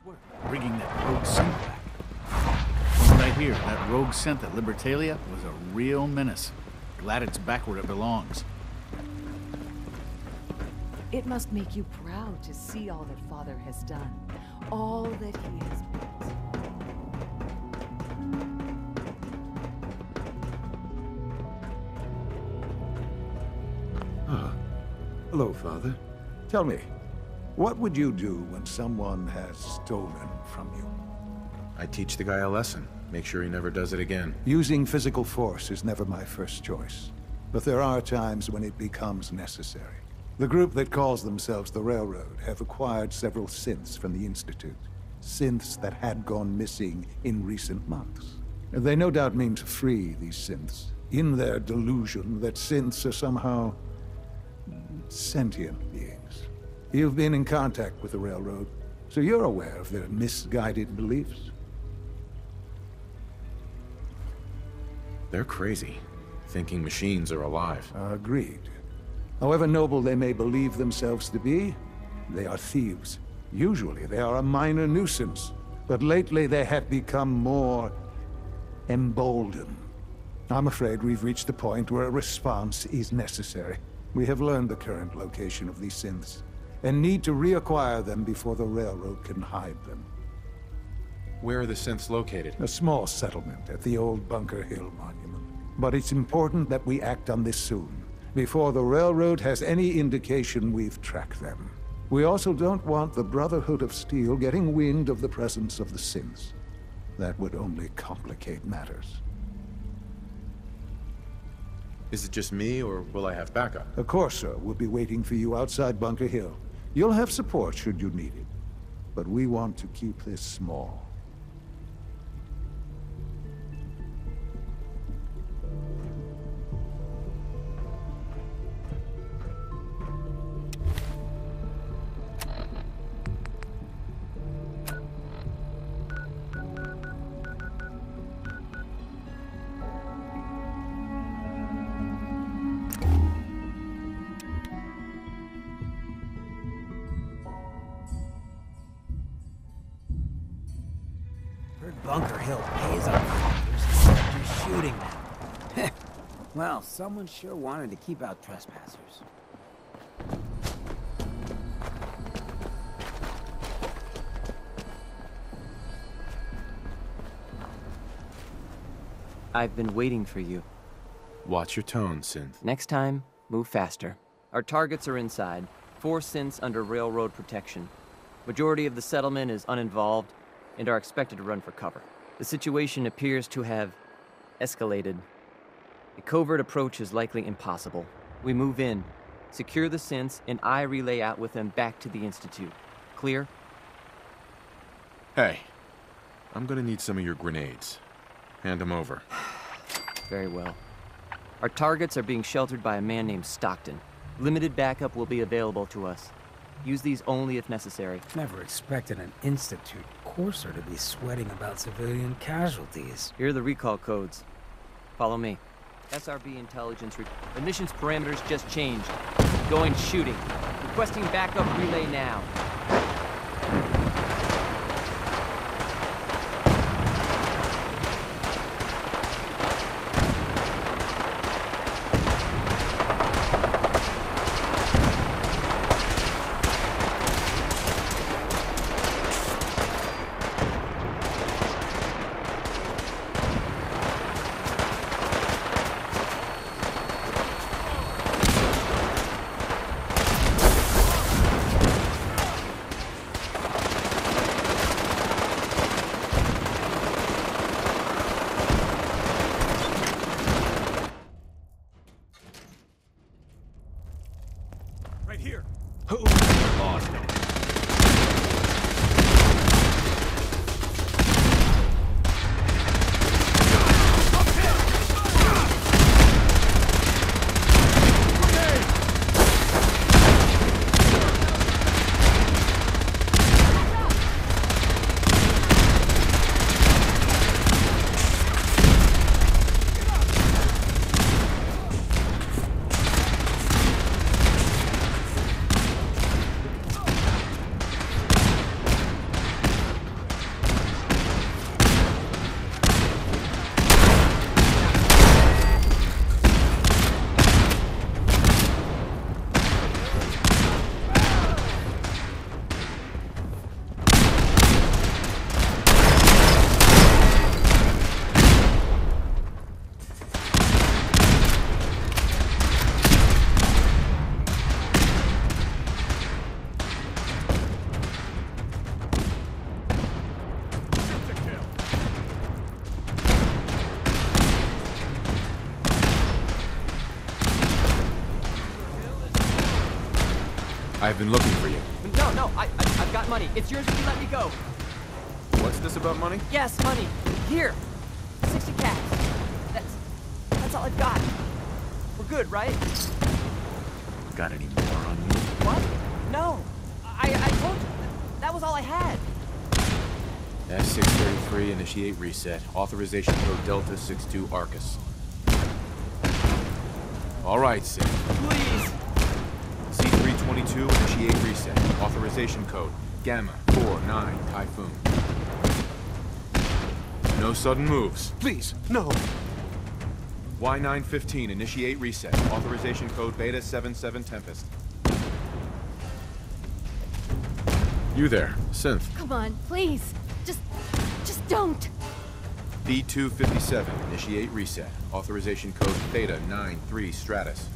work, bringing that rogue synth back. From what I hear, that rogue synth at Libertalia was a real menace. Glad it's back where it belongs. It must make you proud to see all that Father has done, all that he has built. Ah. Hello, Father. Tell me, what would you do when someone has stolen from you? I teach the guy a lesson. Make sure he never does it again. Using physical force is never my first choice. But there are times when it becomes necessary. The group that calls themselves the Railroad have acquired several synths from the Institute. Synths that had gone missing in recent months. They no doubt mean to free these synths, in their delusion that synths are somehow sentient beings. You've been in contact with the Railroad, so you're aware of their misguided beliefs. They're crazy, thinking machines are alive. Agreed. However noble they may believe themselves to be, they are thieves. Usually they are a minor nuisance, but lately they have become more emboldened. I'm afraid we've reached the point where a response is necessary. We have learned the current location of these synths, and need to reacquire them before the Railroad can hide them. Where are the synths located? A small settlement at the old Bunker Hill Monument. But it's important that we act on this soon, before the Railroad has any indication we've tracked them. We also don't want the Brotherhood of Steel getting wind of the presence of the synths. That would only complicate matters. Is it just me, or will I have backup? A Corsa will be waiting for you outside Bunker Hill. You'll have support should you need it. But we want to keep this small. Bunker Hill pays our fighters instead of just shooting them. Well, someone sure wanted to keep out trespassers. I've been waiting for you. Watch your tone, Synth. Next time, move faster. Our targets are inside. 4 synths under railroad protection. Majority of the settlement is uninvolved and are expected to run for cover. The situation appears to have escalated. A covert approach is likely impossible. We move in, secure the synths, and I relay out with them back to the Institute. Clear? Hey, I'm gonna need some of your grenades. Hand them over. Very well. Our targets are being sheltered by a man named Stockton. Limited backup will be available to us. Use these only if necessary. Never expected an Institute courser to be sweating about civilian casualties. Here are the recall codes. Follow me. SRB intelligence. Emissions parameters just changed. Going shooting. Requesting backup relay now. I've been looking for you. No, I've got money. It's yours if you let me go. What's this about money? Yes, money. Here. 60 cash. That's all I've got. We're good, right? Got any more on you? What? No. I told you. That was all I had. S633, initiate reset. Authorization code Delta 62 Arcus. All right, Sid. Please. C322, initiate reset. Authorization code Gamma 49 Typhoon. No sudden moves. Please, no. Y915, initiate reset. Authorization code Beta 77 Tempest. You there, Synth. Come on, please. Just don't. B257, initiate reset. Authorization code Theta 93 Stratus.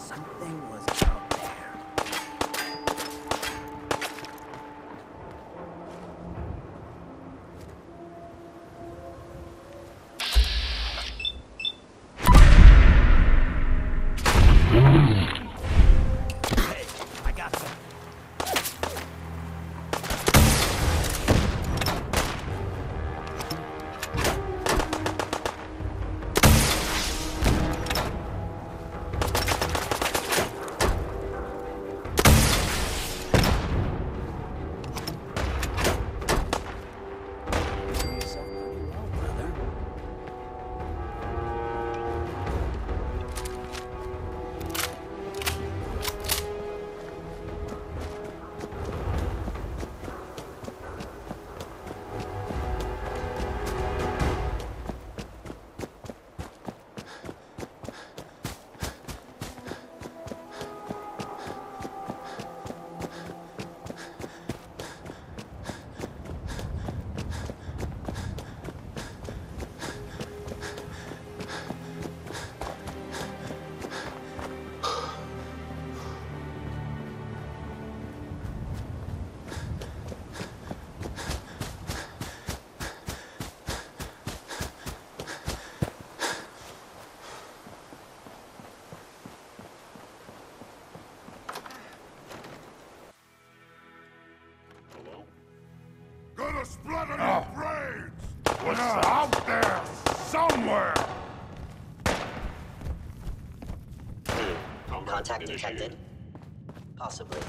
Something was out there. Hey, I got some. splatter your brains! What's out there? Somewhere! Contact detected. Possibly.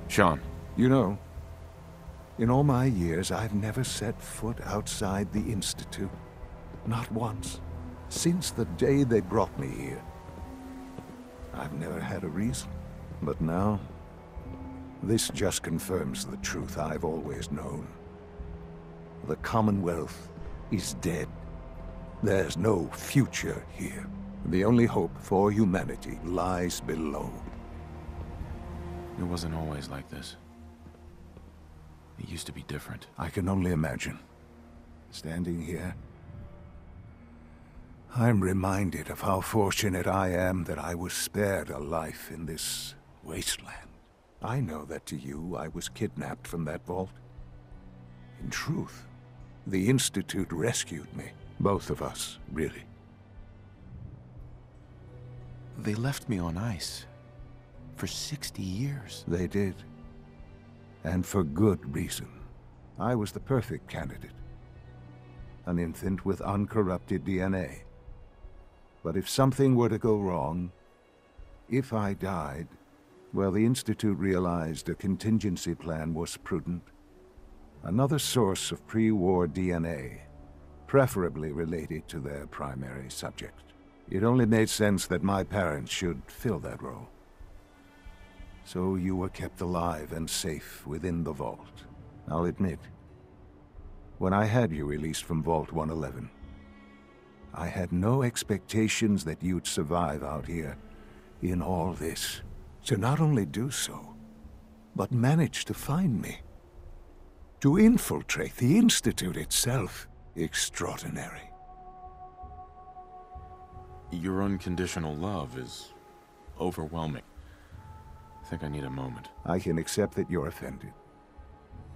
Shaun. You know, in all my years, I've never set foot outside the Institute. Not once. Since the day they brought me here. I've never had a reason. But now, this just confirms the truth I've always known. The Commonwealth is dead. There's no future here. The only hope for humanity lies below. It wasn't always like this. It used to be different. I can only imagine. Standing here, I'm reminded of how fortunate I am that I was spared a life in this wasteland. I know that to you, I was kidnapped from that vault. In truth, the Institute rescued me. Both of us, really. They left me on ice. For 60 years. They did. And for good reason. I was the perfect candidate. An infant with uncorrupted DNA. But if something were to go wrong, if I died, well, the Institute realized a contingency plan was prudent. Another source of pre-war DNA, preferably related to their primary subject. It only made sense that my parents should fill that role. So you were kept alive and safe within the vault. I'll admit, when I had you released from Vault 111, I had no expectations that you'd survive out here in all this. To not only do so, but manage to find me. To infiltrate the Institute itself. Extraordinary. Your unconditional love is overwhelming. I think I need a moment. I can accept that you're offended.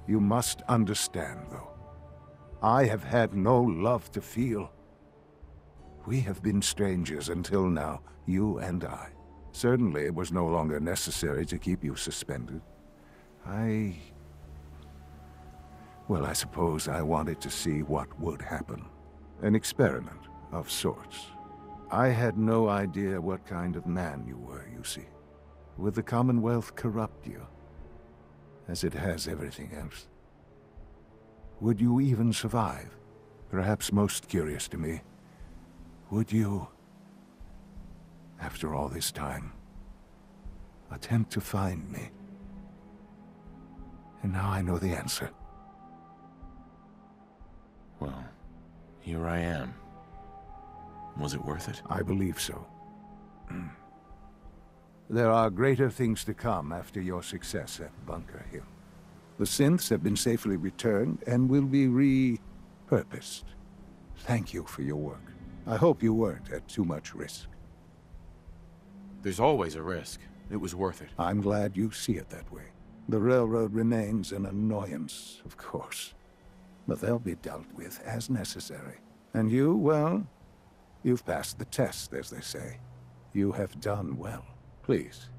You must understand, though. I have had no love to feel. We have been strangers until now, you and I. Certainly it was no longer necessary to keep you suspended. Well, I suppose I wanted to see what would happen. An experiment of sorts. I had no idea what kind of man you were, you see. Would the Commonwealth corrupt you, as it has everything else? Would you even survive? Perhaps most curious to me, would you, after all this time, attempt to find me? And now I know the answer. Well, here I am. Was it worth it? I believe so. There are greater things to come after your success at Bunker Hill. The synths have been safely returned and will be repurposed. Thank you for your work. I hope you weren't at too much risk. There's always a risk. It was worth it. I'm glad you see it that way. The railroad remains an annoyance, of course. But they'll be dealt with as necessary. And you, well, you've passed the test, as they say. You have done well. Please,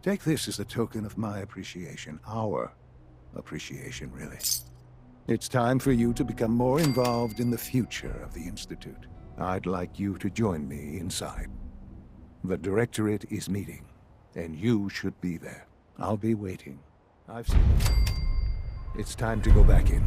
take this as a token of my appreciation. Our appreciation, really. It's time for you to become more involved in the future of the Institute. I'd like you to join me inside. The Directorate is meeting, and you should be there. I'll be waiting. I've seen it. It's time to go back in.